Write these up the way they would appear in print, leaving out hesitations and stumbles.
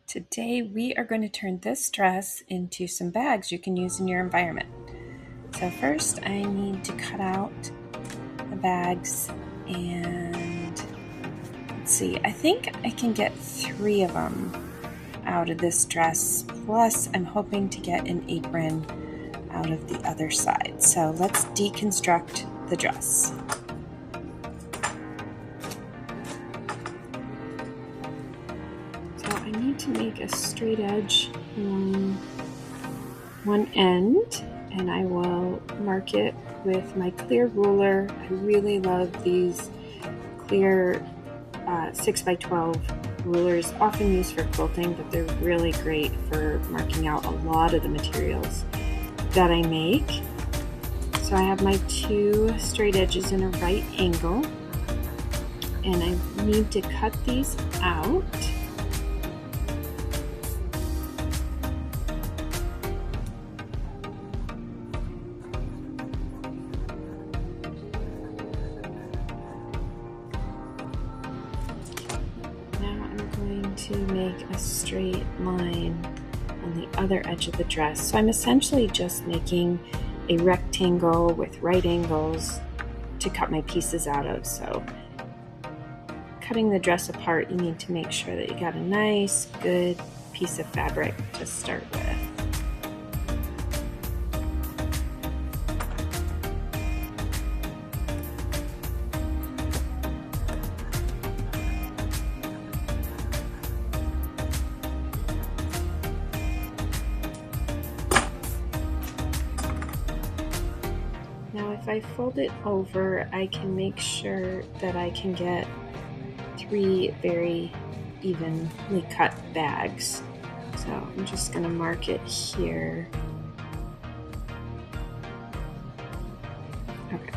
Today we are going to turn this dress into some bags you can use in your environment. So first I need to cut out the bags, and let's see, I think I can get 3 of them out of this dress, plus I'm hoping to get an apron out of the other side. So let's deconstruct the dress. I need to make a straight edge along one end, and I will mark it with my clear ruler. I really love these clear 6x12 rulers, often used for quilting, but they're really great for marking out a lot of the materials that I make. So I have my 2 straight edges in a right angle, and I need to cut these out. To make a straight line on the other edge of the dress. So I'm essentially just making a rectangle with right angles to cut my pieces out of. So cutting the dress apart, you need to make sure that you got a nice, good piece of fabric to start with. Now if I fold it over, I can make sure that I can get 3 very evenly cut bags. So I'm just going to mark it here. Okay.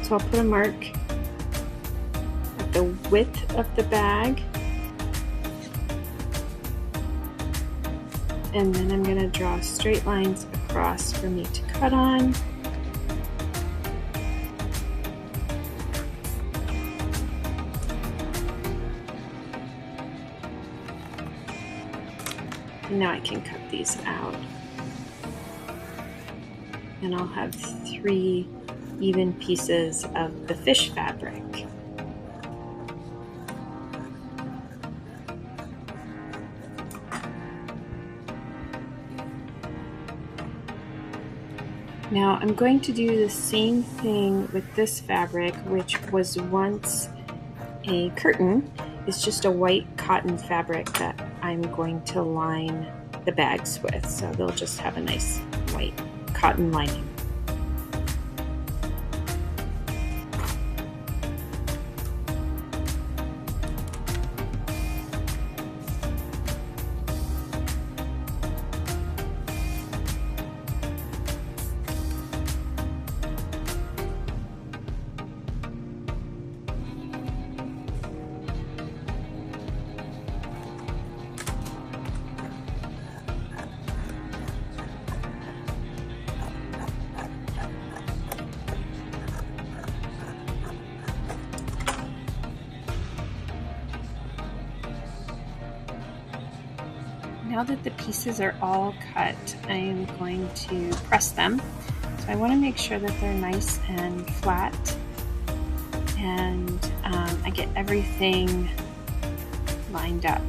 So I'll put a mark at the width of the bag. And then I'm going to draw straight lines across for me to cut on. And now I can cut these out. And I'll have 3 even pieces of the fish fabric. Now I'm going to do the same thing with this fabric, which was once a curtain. It's just a white cotton fabric that I'm going to line the bags with, so they'll just have a nice white cotton lining. Now that the pieces are all cut, I am going to press them. So I want to make sure that they're nice and flat, and I get everything lined up.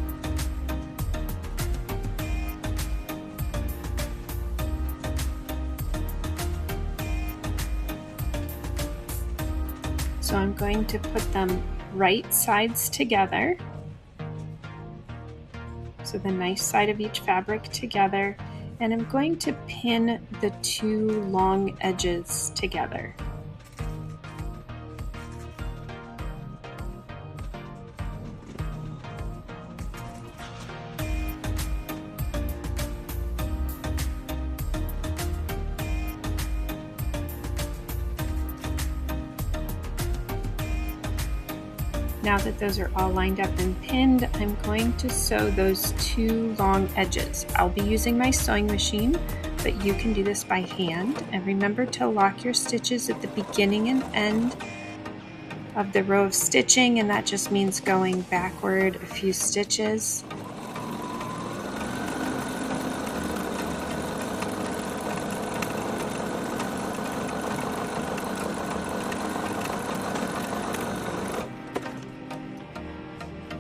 So I'm going to put them right sides together. So the nice side of each fabric together, and I'm going to pin the 2 long edges together. Now that those are all lined up and pinned, I'm going to sew those 2 long edges. I'll be using my sewing machine, but you can do this by hand. And remember to lock your stitches at the beginning and end of the row of stitching, and that just means going backward a few stitches.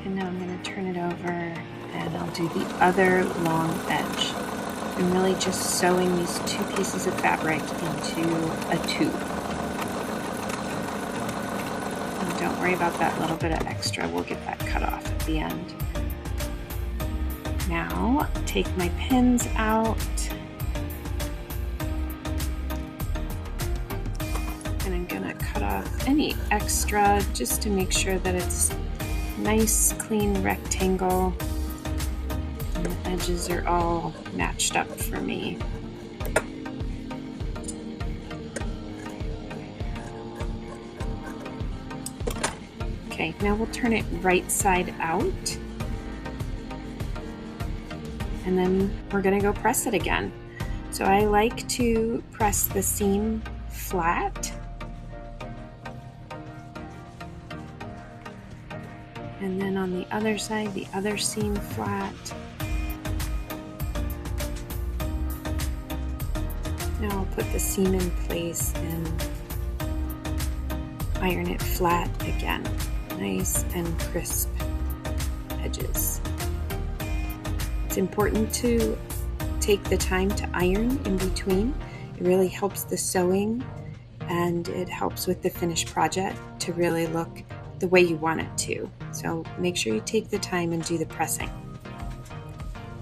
And now I'm going to turn it over and I'll do the other long edge. I'm really just sewing these two pieces of fabric into a tube. And don't worry about that little bit of extra, we'll get that cut off at the end. Now take my pins out and I'm going to cut off any extra just to make sure that it's nice clean rectangle and the edges are all matched up for me. Okay, now we'll turn it right side out and then we're going to go press it again. So I like to press the seam flat and then on the other side, the other seam flat. Now I'll put the seam in place and iron it flat again. Nice and crisp edges. It's important to take the time to iron in between. It really helps the sewing and it helps with the finished project to really look the way you want it to. So make sure you take the time and do the pressing.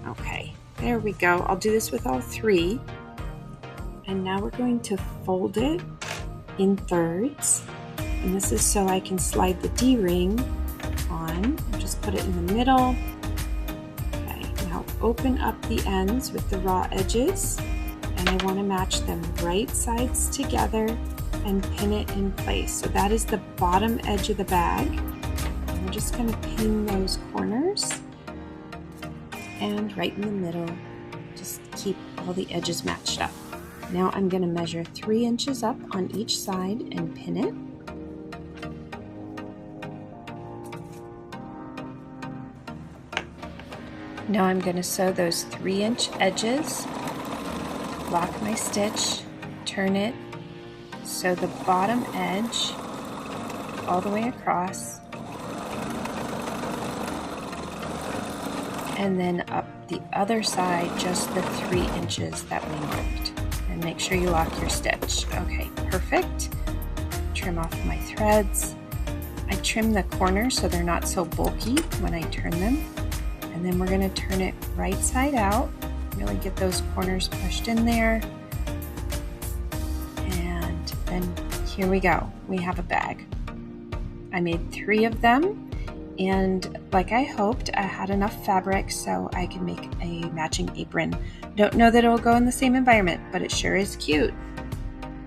Okay, there we go. I'll do this with all three. And now we're going to fold it in thirds. And this is so I can slide the D-ring on. I'll just put it in the middle. Okay, now open up the ends with the raw edges. And I want to match them right sides together and pin it in place. So that is the bottom edge of the bag. And we're just going to pin those corners and right in the middle, just keep all the edges matched up. Now I'm going to measure 3 inches up on each side and pin it. Now I'm going to sew those 3-inch edges, lock my stitch, turn it, sew the bottom edge all the way across, and then up the other side just the 3 inches that we marked. And make sure you lock your stitch. Okay, perfect. Trim off my threads. I trim the corners so they're not so bulky when I turn them. And then we're going to turn it right side out. Really get those corners pushed in there. And then here we go. We have a bag. I made 3 of them. And like I hoped, I had enough fabric so I can make a matching apron. Don't know that it will go in the same environment, but it sure is cute.